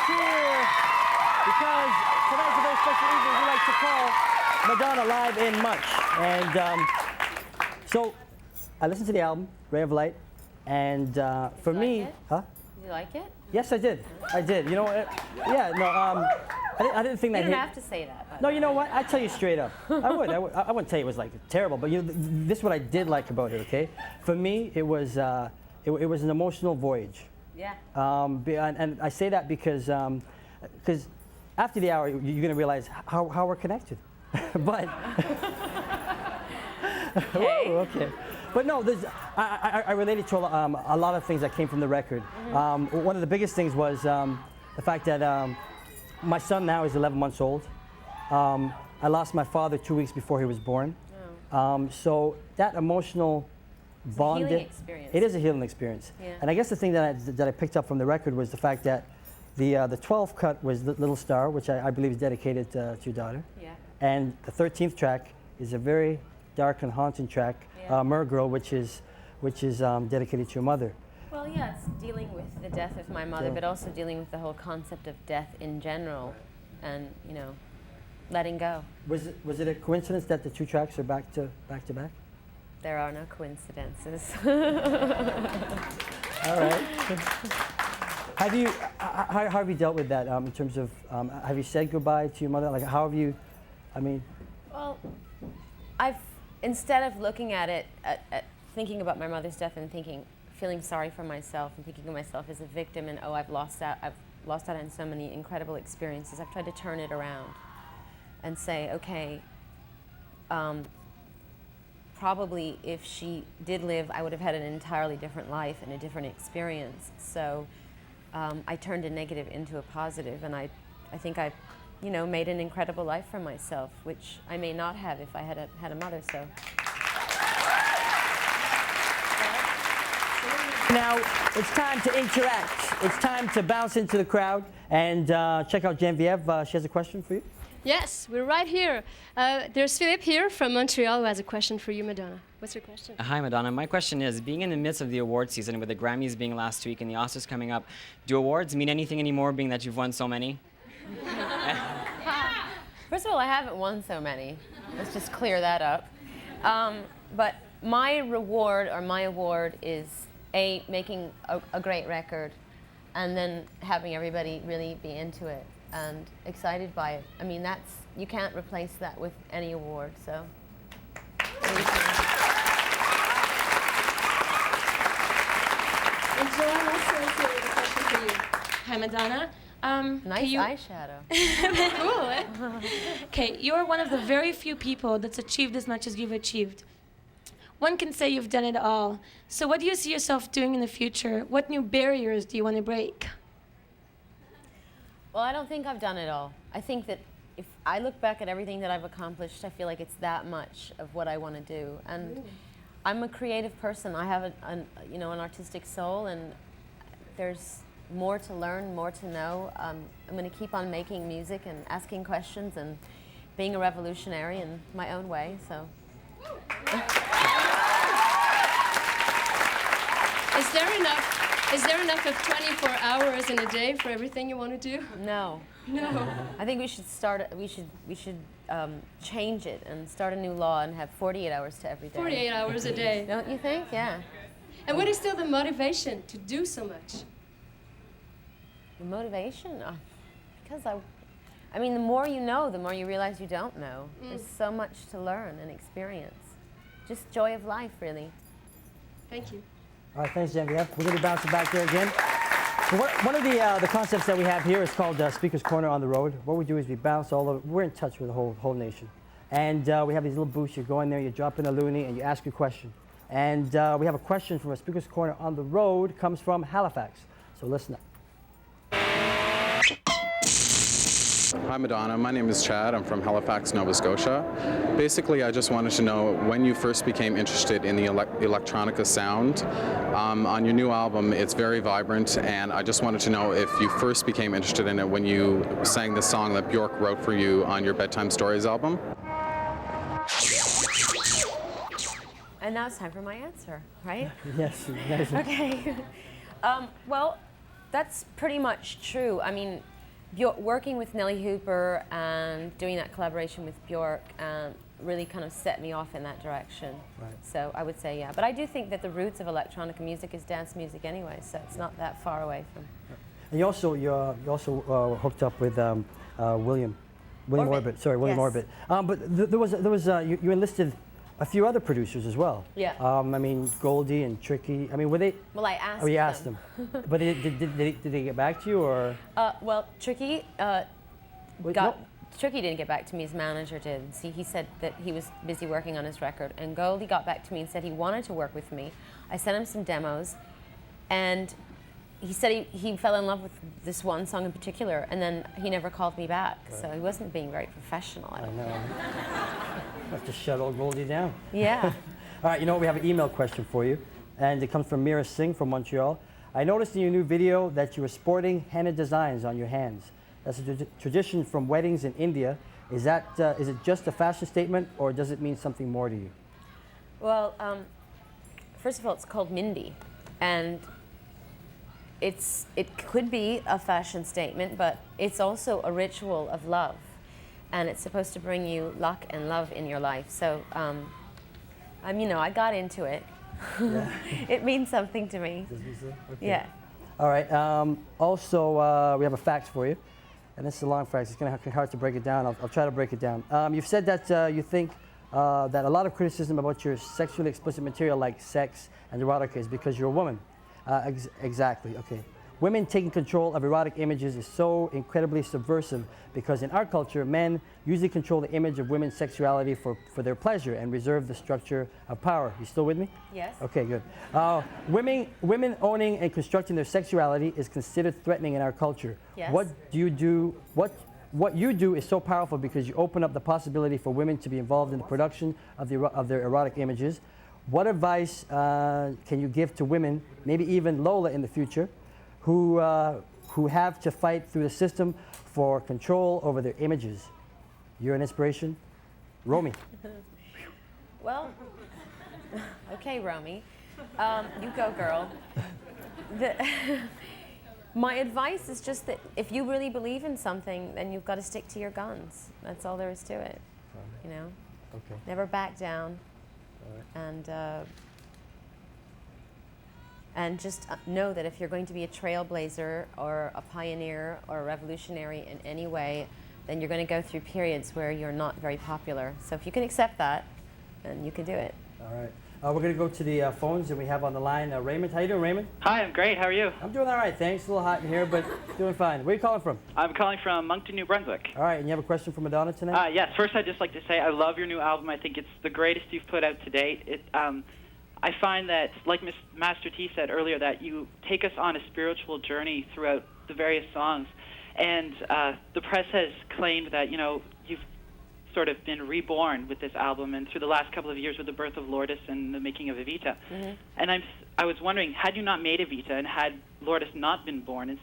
cheer because tonight's a very special evening. We like to call Madonna Live in Much. And so I listened to the album, Ray of Light, and for me, huh? Did you like it? Yes, I did. I did. You know, yeah, no, I didn't think that You don't hit. have to say that. No, you know what? I'd tell you straight up. I wouldn't tell you it was like terrible, but you know, this is what I did like about it. Okay, for me, it was an emotional voyage. Yeah. And I say that because after the hour, you're gonna realize how we're connected. But Okay. okay. But no, I related to a lot of things that came from the record. Mm-hmm. One of the biggest things was the fact that my son now is 11 months old. I lost my father 2 weeks before he was born. Oh. So that emotional bond. It's a healing experience. It is a healing experience. Yeah. And I guess the thing that I picked up from the record was the fact that the 12th cut was Little Star, which I believe is dedicated to your daughter. Yeah. And the 13th track is a very dark and haunting track, Yeah. Mer Girl, which is dedicated to your mother. Well, yeah, it's dealing with the death of my mother, Yeah. but also dealing with the whole concept of death in general, and you know, letting go. Was it a coincidence that the two tracks are back to back? There are no coincidences. All right. How have you dealt with that in terms of have you said goodbye to your mother? Like how have you? I mean. Well, instead of looking at it, at thinking about my mother's death and feeling sorry for myself and thinking of myself as a victim and oh, I've lost out on so many incredible experiences, I've tried to turn it around and say, okay, probably if she did live, I would have had an entirely different life and a different experience. So I turned a negative into a positive, and I think I, you know, made an incredible life for myself, which I may not have if I had a mother. So. Now it's time to interact. It's time to bounce into the crowd and check out Genevieve. She has a question for you. Yes, we're right here. There's Philip here from Montreal who has a question for you, Madonna. What's your question? Hi, Madonna. My question is, being in the midst of the award season with the Grammys being last week and the Oscars coming up, do awards mean anything anymore, being that you've won so many? First of all, I haven't won so many. Let's just clear that up. But my reward or my award is making a great record, and then having everybody really be into it and excited by it. I mean, you can't replace that with any award. So. And Joanne also has a question for you. Hi, Madonna. Nice eyeshadow. Cool, eh? Okay, you're one of the very few people that's achieved as much as you've achieved. One can say you've done it all. So what do you see yourself doing in the future? What new barriers do you want to break? Well, I don't think I've done it all. I think that if I look back at everything that I've accomplished, I feel like it's that much of what I want to do. And I'm a creative person. I have an artistic soul, and there's more to learn, more to know. I'm going to keep on making music and asking questions and being a revolutionary in my own way. So. Is there enough of 24 hours in a day for everything you want to do? No. No. I think we should change it and start a new law and have 48 hours to every day. 48 hours a day. Don't you think? Yeah. And what is still the motivation to do so much? The motivation? Because I mean, the more you know, the more you realize you don't know. There's so much to learn and experience. Just joy of life, really. Thank you. All right, thanks, Genevieve. We're going to be bouncing back there again. One of the concepts that we have here is called Speaker's Corner on the Road. What we do is we bounce all over. We're in touch with the whole nation. And we have these little booths. You go in there, you drop in a loonie, and you ask your question. And we have a question from a Speaker's Corner on the Road. It comes from Halifax. So listen up. Hi Madonna, my name is Chad. I'm from Halifax, Nova Scotia. Basically, I just wanted to know when you first became interested in the electronica sound. On your new album, it's very vibrant, and I just wanted to know if you first became interested in it when you sang the song that Bjork wrote for you on your Bedtime Stories album. And now it's time for my answer, right? Yes. Okay. Well, that's pretty much true. I mean, working with Nelly Hooper and doing that collaboration with Bjork really kind of set me off in that direction. Right. So I would say, yeah. But I do think that the roots of electronic music is dance music anyway, so it's not that far away from. And you also hooked up with William Orbit. Sorry, William Yes. Orbit. But there was you enlisted a few other producers as well. Yeah. I mean, Goldie and Tricky. I mean, were they? Well, I asked Oh, you asked them. But did they get back to you, or? Well, Tricky Wait, got. no. Tricky didn't get back to me, his manager did. See, he said that he was busy working on his record. And Goldie got back to me and said he wanted to work with me. I sent him some demos, and he said he fell in love with this one song in particular, and then he never called me back. Right. So he wasn't being very professional. I know. Have to shut old Goldie down. Yeah. All right, you know what? We have an email question for you, and it comes from Mira Singh from Montreal. I noticed in your new video that you were sporting henna designs on your hands. That's a tradition from weddings in India. Is it just a fashion statement, or does it mean something more to you? Well, first of all, it's called Mindy, and it could be a fashion statement, but it's also a ritual of love, and it's supposed to bring you luck and love in your life. So, I got into it. Yeah. It means something to me. Does it mean so? Okay. Yeah. All right. Also, we have a fact for you, and this is a long fact. It's going to be hard to break it down. I'll try to break it down. You've said that you think that a lot of criticism about your sexually explicit material, like sex and erotica, is because you're a woman. Exactly. Okay. Women taking control of erotic images is so incredibly subversive because in our culture, men usually control the image of women's sexuality for their pleasure and reserve the structure of power. You still with me? Yes. Okay, good. Women owning and constructing their sexuality is considered threatening in our culture. Yes. What do you do? What you do is so powerful because you open up the possibility for women to be involved in the production of their erotic images. What advice can you give to women, maybe even Lola in the future, who have to fight through the system for control over their images? You're an inspiration. Romy. Well, okay, Romy. You go, girl. My advice is just that if you really believe in something, then you've got to stick to your guns. That's all there is to it. You know? Okay. Never back down. All right. And just know that if you're going to be a trailblazer or a pioneer or a revolutionary in any way, then you're going to go through periods where you're not very popular. So if you can accept that, then you can do it. All right. We're going to go to the phones, and we have on the line Raymond. How you doing, Raymond? Hi, I'm great. How are you? I'm doing all right, thanks. A little hot in here, but doing fine. Where are you calling from? I'm calling from Moncton, New Brunswick. All right, and you have a question for Madonna tonight? Yes. First, I'd just like to say I love your new album. I think it's the greatest you've put out to date. I find that, like Master T said earlier, that you take us on a spiritual journey throughout the various songs. And the press has claimed that, you've sort of been reborn with this album, and through the last couple of years with the birth of Lourdes and the making of Evita. Mm-hmm. And I was wondering, had you not made Evita and had Lourdes not been born,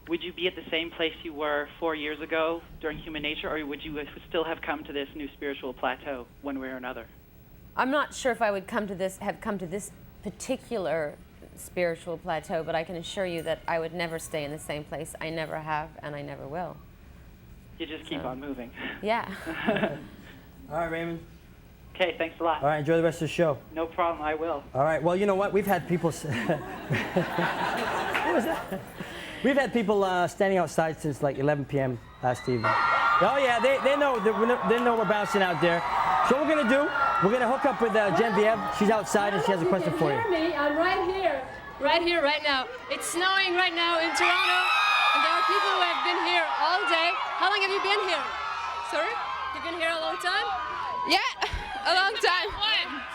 would you be at the same place you were 4 years ago during Human Nature, or would you still have come to this new spiritual plateau one way or another? I'm not sure if I would have come to this particular spiritual plateau, but I can assure you that I would never stay in the same place. I never have, and I never will. You just keep on moving. Yeah. All right, Raymond. Okay, thanks a lot. All right, enjoy the rest of the show. No problem, I will. All right, well, you know what? We've had people... What was that? We've had people standing outside since like 11 p.m. last evening. Oh, yeah, they know we're bouncing out there. So what we're going to do, we're going to hook up with Genevieve. She's outside and she has a question for you. Can you hear me? I'm right here. Right here, right now. It's snowing right now in Toronto, and there are people who have been here all day. How long have you been here? Sorry? You've been here a long time? Yeah, a long time.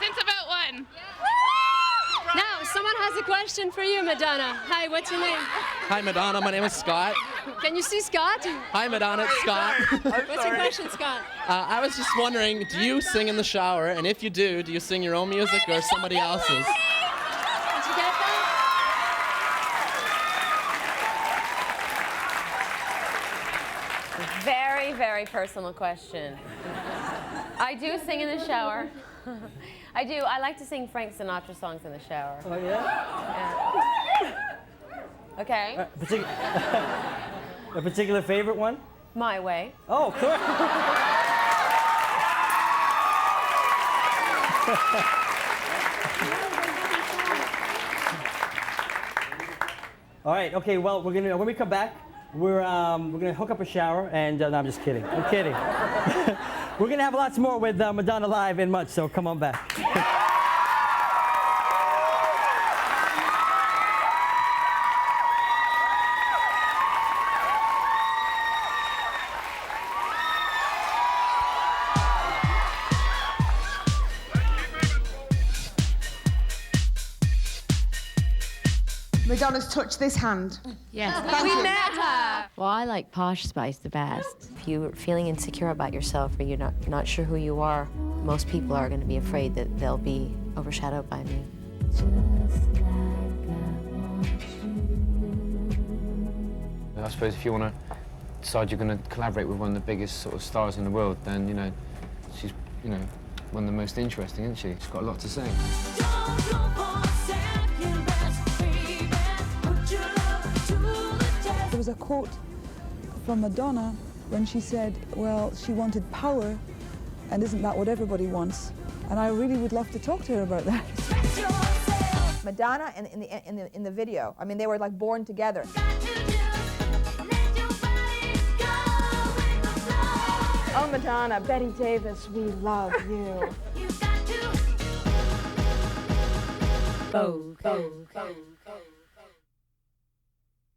Since about 1. Now, someone has a question for you, Madonna. Hi, what's your name? Hi, Madonna. My name is Scott. Can you see Scott? Hi, Madonna. It's Scott. What's your question, Scott? I was just wondering, do you sing in the shower? And if you do you sing your own music or somebody else's? Did you get that? Very, very personal question. I do sing in the shower. I do. I like to sing Frank Sinatra songs in the shower. Oh, yeah? Yeah. Okay. A particular favorite one? My Way. Oh, cool. All right. Okay. Well, we're gonna when we come back, we're gonna hook up a shower, and no, I'm just kidding. I'm kidding. We're gonna have lots more with Madonna live in months. So come on back. Madonna's touched this hand. Yes. We met her. Well, I like Posh Spice the best. If you're feeling insecure about yourself or you're not sure who you are, most people are going to be afraid that they'll be overshadowed by me. I suppose if you want to decide you're going to collaborate with one of the biggest sort of stars in the world, then, you know, she's, you know, one of the most interesting, isn't she? She's got a lot to say. There was a quote from Madonna when she said, well, she wanted power, and isn't that what everybody wants? And I really would love to talk to her about that. Madonna and in the video. I mean, they were like born together. Oh, Madonna, Betty Davis, we love you. Vogue.